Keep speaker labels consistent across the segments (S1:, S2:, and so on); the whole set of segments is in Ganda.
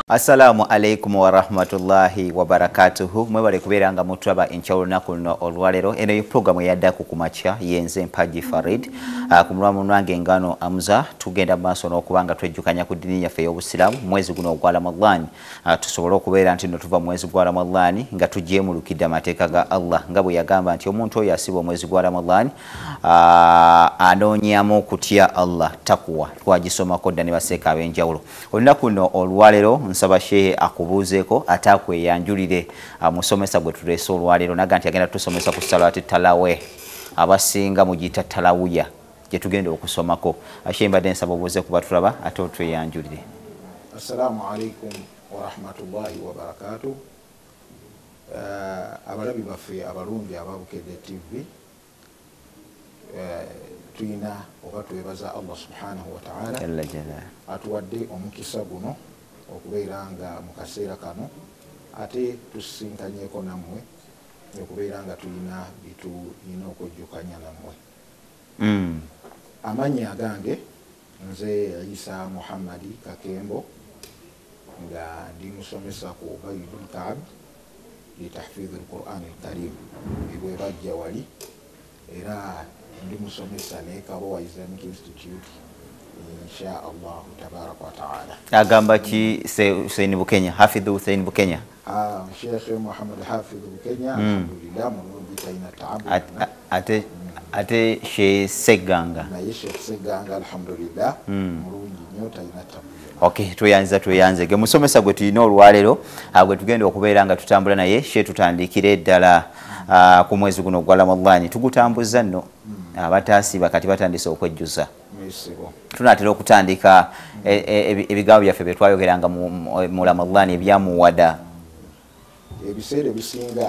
S1: Assalamu alaikum wa rahmatullahi wa barakatuhu. Mwebale kubeeranga mutwaba enkyawulo lunaku luno olwaleero. Eno ye programu ya Daaku ku makya yenze Mpagi Farid. Ku mulwamu nange ngano Amza tugenda maaso n'okubanga twejjukanya ku ddiini yaffe y'Obusiraamu mwezi guno ogwa Ramadhan. Tusobole okubeera nti no tuva mwezi gwa Ramadhan nga tujeemulukidde amateeka ga Allah nga bwe yagamba nti omuntu oyo asiba omwezi gwa Ramadhan anoonyamu okutya Allah takwa. Twagisomako dda ne baseeka ab'enjawulo. Olunaku luno olwaleero nsaba shehe akubuuzeeko ate akweyanjulire musomesa gwe tuleese olwaleero naga nti agenda tusomesa ku Swalat Tarawih abasinga mugiyita Tarawih gye tugenda okusomako. Shehe mbadde nsaba obuuze kuba tulaba ate otweyanjulire.
S2: Assalamu alaikum wa rahmatullahi wa barakatuh. Abalabi baffe abalungi aba Bukedde TV tuyina oba twebaza Allah subhanahu wa ta'ala atuwadde omukisa guno okubeera nga mu kaseera kano ate tusinkanyeko nammwe okubeera nga tulina bitulina okujjukanya nammwe. Amannya agange nze Isa Muhammadi Kakembo nga ndi musomesa ku Bayibul Kaab li tahfidh al-Qur'an al-Karim ebwe bajja wali era ndi musomesa ne Kabowa Islamic Institute insha Allah tabaraka wa ta'ala.
S1: Agamba ki Hussein Bukenya Hafidh Hussein Bukenya
S2: Sheikh Muhammad Hafidh Bukenya alhamdulillah mulungi taina taabu ate Sheikh Seganga na Sheikh Seganga alhamdulillah mulungi nyota ina taabu.
S1: Okay, tuyanze ge musomesa gwe tulina olwaleero gwe tugenda okubeera nga tutambula naye Sheikh tutandikire ddala ku mwezi guno gwa Ramadhan tugutambuza nno abataasiba kati batandise okwejjuza. Tunatera okutandika ebigambo byaffe bye twayogeranga mu Ramadhan ebyamuwada
S2: ebiseera ebisinga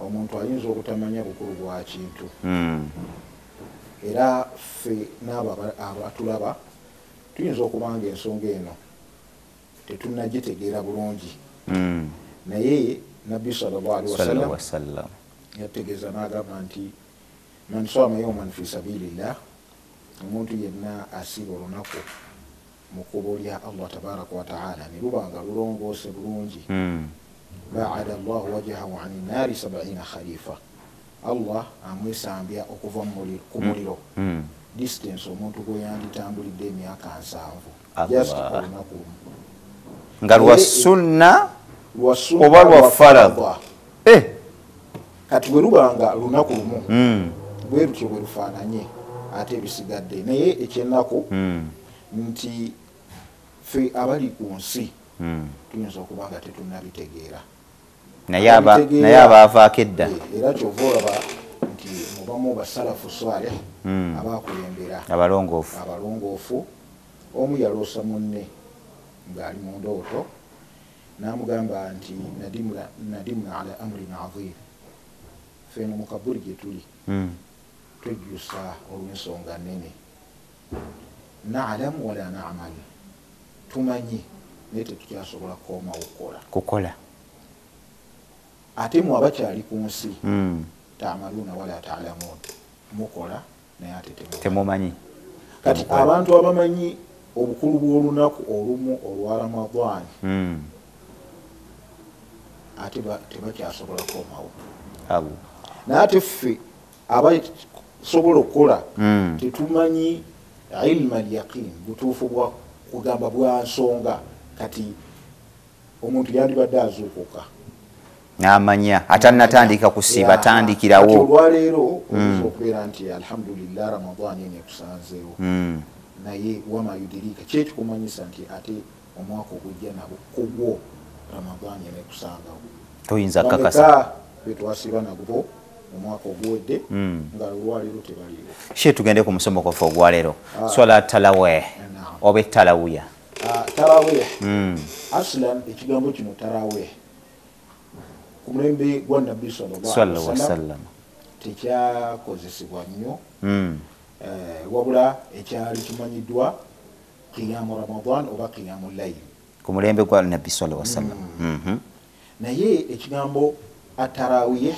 S2: omuntu ayinza okutamanya bukulu bwa kintu era ffe n'abo abatulaba tuyinza okubanga ensonga eno tetunnagitegeera bulungi naye Nabbi sallallahu alaihi wasallam yategeeza n'agamba nti man sama yawman fi sabilillah omuntu yenna asiba olunaku mu kkubo lya Allah tabaraka wa ta'ala ne lubanga lulongoose bulungi ba'ada Allah wajhahu 'ani nnaari 70 khalifa Allah amwesambya okuva ku muliro distance omuntu gwe yanditambulidde emyaka 7 just olunaku
S1: nga lwa sunna oba lwa faradha
S2: kati bwe lubanga lunaku lumu bwe lutyo bwe lufaananye ate ebisigadde naye ekyennaku nti ffe abali ku nsi tuyinza okuba nga tetunnabitegeera
S1: naye abaavaako edda
S2: era kyova olaba nti mubamu basalafu salih abakulembera abalongoofu omu yaloosa munne ng'ali mu ndooto n'amugamba nti nadimna ala amrin azim feno mu kabuli gye tuli twejjusa olw'ensonga nnene naalamu wala na'mal tumanyi naye tetukyasobola kukoomawo
S1: kukola
S2: ate mu abakyali ku nsi ta'maluuna wala ta'lamuun mukola naye ate
S1: temumanyi.
S2: Kati abantu abamanyi obukulu bw'olunaku olumu olwa Ramadhan ate tebakyasobola kukoomawo naye ate ffe abasobola okukola tetumanyi ilma al-yaqin butuufu bwa kugamba bwa nsonga kati omuntu yandibadde azuukuka
S1: n'amanya atannatandika kusiiba atandikirawo
S2: olwaleero oyinza okubeera nti alhamdulillah Ramadhan eno ekusanzeewo naye wama yudirika kyekikumanyisa nti ate omwaka ogujja nabo kugwo Ramadhan eno ekusangawo
S1: toyinza kakasa
S2: betwasiba nagwo omwaka ogwedde nga olwaleero tebaliwo. Sheikh
S1: tugende ku musomo gwaffe ogwaleero Swalat Tarawih oba Tarawih
S2: aslan ekigambo kino Tarawih ku mulembe gwa Nabbi sallallahu alaihi wasallam tekyakozesebwa nnyo wabula ekyali kimanyiddwa qiyamu Ramadhan oba qiyamu layl
S1: ku mulembe gwa Nabbi sallallahu alaihi wasallam
S2: naye ekigambo Tarawih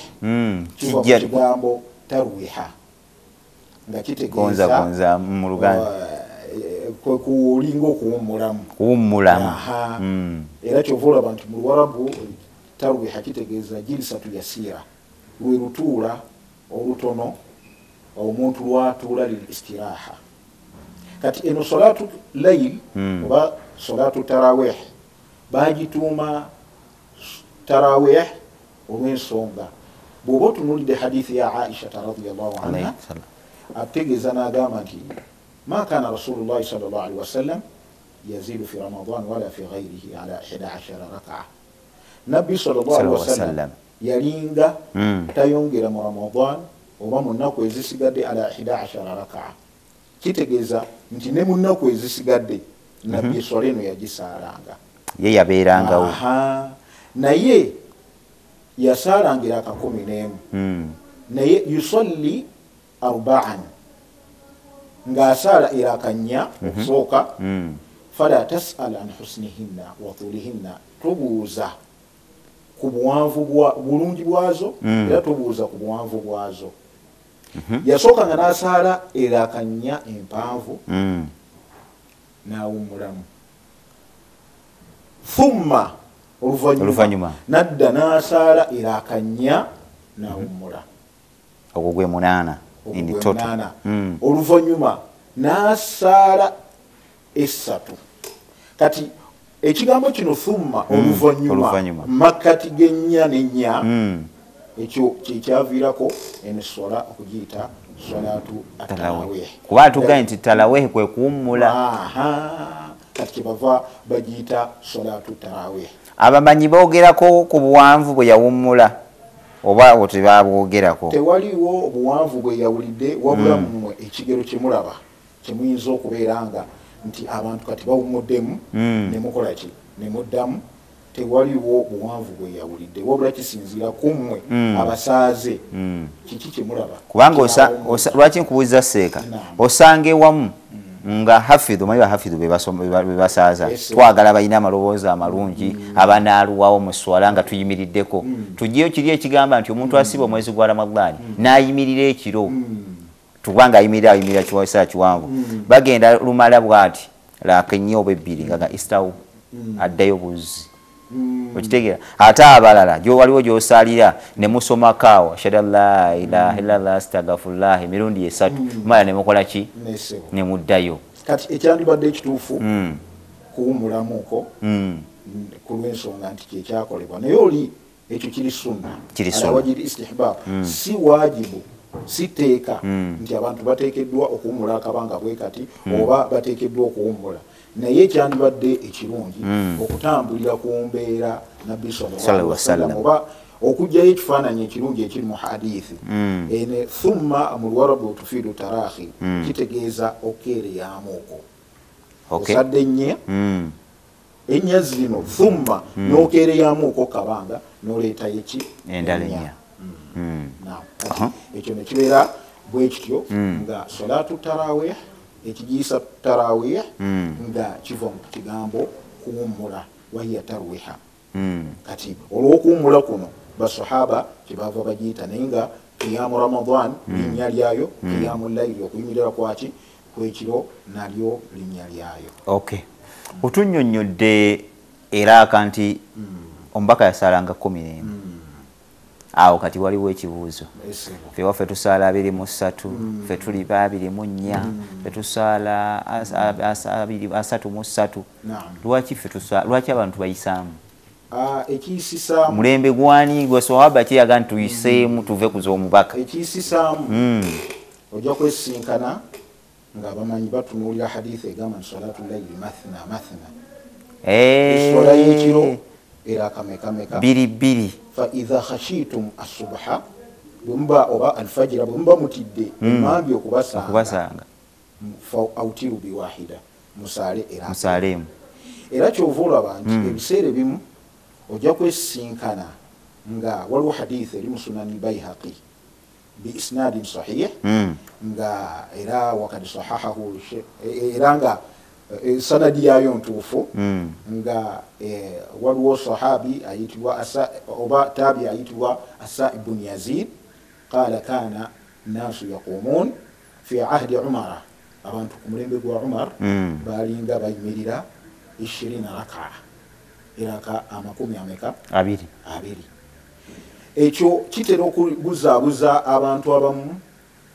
S2: kiva ku kigambo tarwiha nga kitegeeza
S1: gonza mu Luganda
S2: kwe kulinga okuwummulamu
S1: kuwummulamu
S2: era kyova olaba nti mu Luwarabu tarwiha kitegeeza jilisatu yasiira lwe lutuula olutono omuntu lwatuula lil istiraha. Kati eno salatu layl oba salatu tarawih bagituuma tarawih olw'ensonga bw'oba otunuulidde hadithi ya Aisha radhiyallahu anha ategeeza n'agamba nti ma kana rasulullahi sallallahu alaihi wasallam yazidu fi ramadan wala fi ghayrihi ala 11 raka'a. Nabbi sallallahu alaihi wasallam yalinga tayongera mu ramadan oba mu nnaku ezisigadde ala 11 raka'a. Kitegeeza nti ne mu nnaku ezisigadde nabbi eswala eno yagisaalanga
S1: ye yabeerangawo
S2: naye yasaalangira aka 11 naye yusalli 4 ng'asaala era akanya okusooka fala tas'al an husnihinna wa tulihinna tubuuza ku buwanvu bulungi bwazo era tubuuza ku buwanvu bwazo. Yasooka nga n'asaala era akanya empanvu n'awummulamu thumma oluvannyuma nadda n'asaala era akanya n'awummula
S1: ogwo gwe 8
S2: oluvannyuma n'asaala 3. Kati ekigambo kino thumma oluvannyuma makkati g'ennya n'ennya ekyo kyekyaviirako emiswala okugiyita salatu at-tarawih
S1: kuba tugaye nti tarawih kwe kuwummula
S2: kati kyebava bagiyita salatu tarawih.
S1: Abamanyi boogerako ku buwanvu bwe yawummula oba tebabwogerako?
S2: Tewaliwo obuwanvu bwe yawulidde wabula mmwe ekigero kyemulaba kyemuyinza okubeera nga nti abantu kati bawummuddemu nemukola ki nemuddamu. Tewaliwo buwanvu bwe yawulidde wabula kisinziira ku mmwe abasaaze kiki kyemulaba.
S1: Kubanga lwaki nkubuuza seeka osanga ewamu nga hafidhu mayiba hafidhu bebasaaza twagala balina amaloboozi amalungi abanaaluwawo mu swala nga tuyimiriddeko tugiyo kiri ekigamba nti omuntu asiba omwezi gwa Ramadani n'ayimirira ekiro tubanga ayimirira kiwasa kiwanvu bagenda lumala bwati lakenye oba 2 nga istawu addayo buzi okitegeera ate abalala gyo waliwo gy'osaalira ne musoma kaawa shada la ilaha illallah astaghfirullah emirundi 3 mala ne mukola ki ne muddayo.
S2: Kati ekyandibadde ekituufu kuwummulamu okwo ku lw'ensonga nti kyekyakolebwa naye oli ekyo kiri sunna wajiri istihbab si wajibu si teeka nti abantu bateekeddwa okuwummula akabanga bwe kati oba bateekeddwa okuwummula naye kyandibadde ekirungi okutambulira ku mbeera Nabbi sallallahu alaihi wasallam oba okugyayo ekifaananyi ekirungi ekiri mu hadithi ene thumma mu Luwarabu tufiidu tarahi kitegeeza okeereyamu okwo osadde ennya zino thumma n'okeereyamu okwo kabanga n'oleetayo eki
S1: endala ennya
S2: ekyo ne kibeera bwe kityo nga salatu tarawih ekigiyisa tarawih nga kiva mu kigambo kuwummula wahiya tarwiha. Kati olw'okuwummula kuno basahaba kyebava bagiyita naye nga qiyamu ramadan linnya lyayo qiyamu layli okuyimirira kwaki kwekiro nalyo linnya lyayo.
S1: Otunnyonnyodde era akanti omubaka yasaalanga 11 awo kati waliwo ekibuuzo ffe waffe tusaala 23 ffe tuli 24 ffe tusaala 33 lwaki abantu bayisaamu
S2: ekiyisisaamu
S1: mulembe gwani gwe sawaba kiraga nti tuyiseemu tuve ku z'omubaka
S2: ekiyisisaamu ojja kwesinkana ng'abamanyi batunuulira hadithi egamba nti salatu layli mathna eswala y'ekiro era kamekameka 2 fa idha khashitum as-subha bumba oba alfajira bumba mutidde emambi okubasanga fa autiru biwahida musalemu era kyova olaba nti ebiseera ebimu ojja kwesinkana nga waliwo hadithi eri mu sunani Bayhaqi bi isnadin sahih nga era wakati sahahahu era nga sanadi yayo ntuufu nga waliwo sahabi ayitibwa oba tabi ayitibwa Asa ibn Yazid qala kana nasu yaqumun fi ahdi Umara abantu ku mulembe gwa Umar balinga bayimirira 20 raka iraka amakumi ameka abiri ekyo kitera okubuzaabuza abantu abamu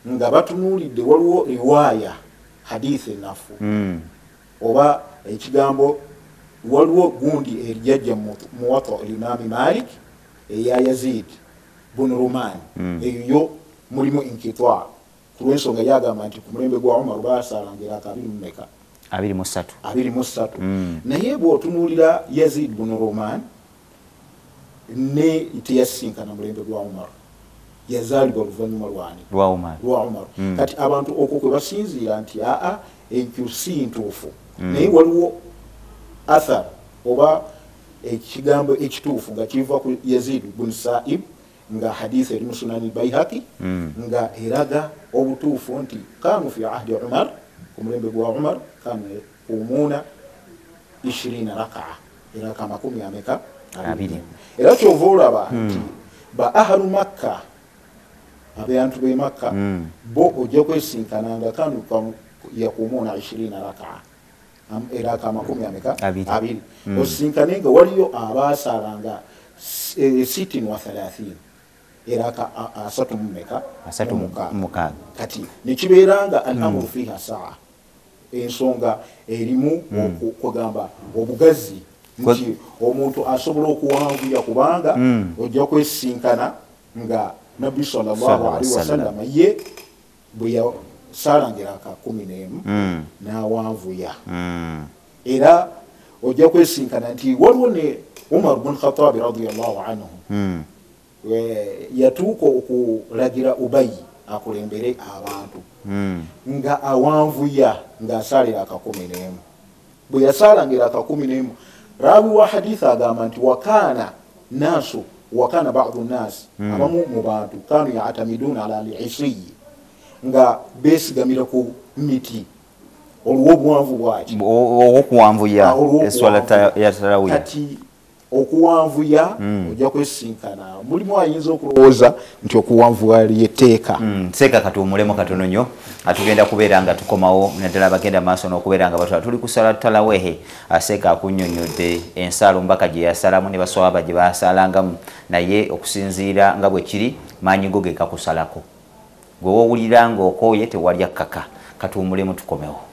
S2: nga batunuulidde waliwo riwaya hadithi enafu oba ekigambo waliwo gundi erijajja muwatta Imam Malik eya Yazid bun Ruman eyo mulimu inkitwa ku lw'ensonga yagamba nti ku mulembe gwa Umar basalangira abiri musatu naye bw'otunuulira Yazid bun Ruman ne teyasinkana mulembe gwa Umar yazaalibwa oluvannyuma lwa Umar kati abantu okwo kwe basinziira nti ekyo si ntuufu naye waliwo athar oba ekigambo ekituufu nga kiva ku Yazid bun Sa'ib nga hadith eri mu Sunan al-Bayhaqi nga eraga obutuufu nti kanu fi ahdi Umar ku mulembe gwa Umar kanu umuna 20 raka iraka makumi ameka abiri era kyova olaba nti ba ahlu Makka abantu be Makka bo ojja kwesinkananga kanu yakumuna 20 raka iraka makumi ameka abiri osinkanenga waliyo abasalanga 36 iraka asatu muka kati nekibeeranga al-amru fiha saa ensonga erimu okugamba obugazi nti omuntu asobola okuwanvuya kubanga ojja kwesinkana nga Nabbi sallallahu alaihi wasallam ye bwe yasalangira aka 11 n'awanvuya era ojja kwesinkana nti waliwo ne Umar bin Khattab radiyallahu anhu yatuuka okulagira Ubayi akulembere abantu nga awanvuya ng'asalira aka 11 bwe yasalangira aka 11 rawi wa haditha agamba nti wakana ba'du nas abamu mu bantu kanu ya'tamiduna ala al-'isri nga besigamira ku miti olw'obuwanvu bwaki
S1: okuwanvuya eswala ya Tarawih
S2: kati okuwanvuya ojja kwesinkana mulimu ayinza okulowooza nti okuwanvuya lyeteeka
S1: seeka katuwumulemu katono nnyo atugenda kubeera nga tukomawo naddala bagenda maaso n'okubeera nga batwala tuli kusala Tarawih aseeka akunnyonnyodde ensalo mbaka gye yasalamu ne baswaba gye basalangamu naye okusinziira nga bwe kiri maanyi go ge kakusalako gwe woowulira ng'okooye tewalya kkaka katuwumulemu tukomewo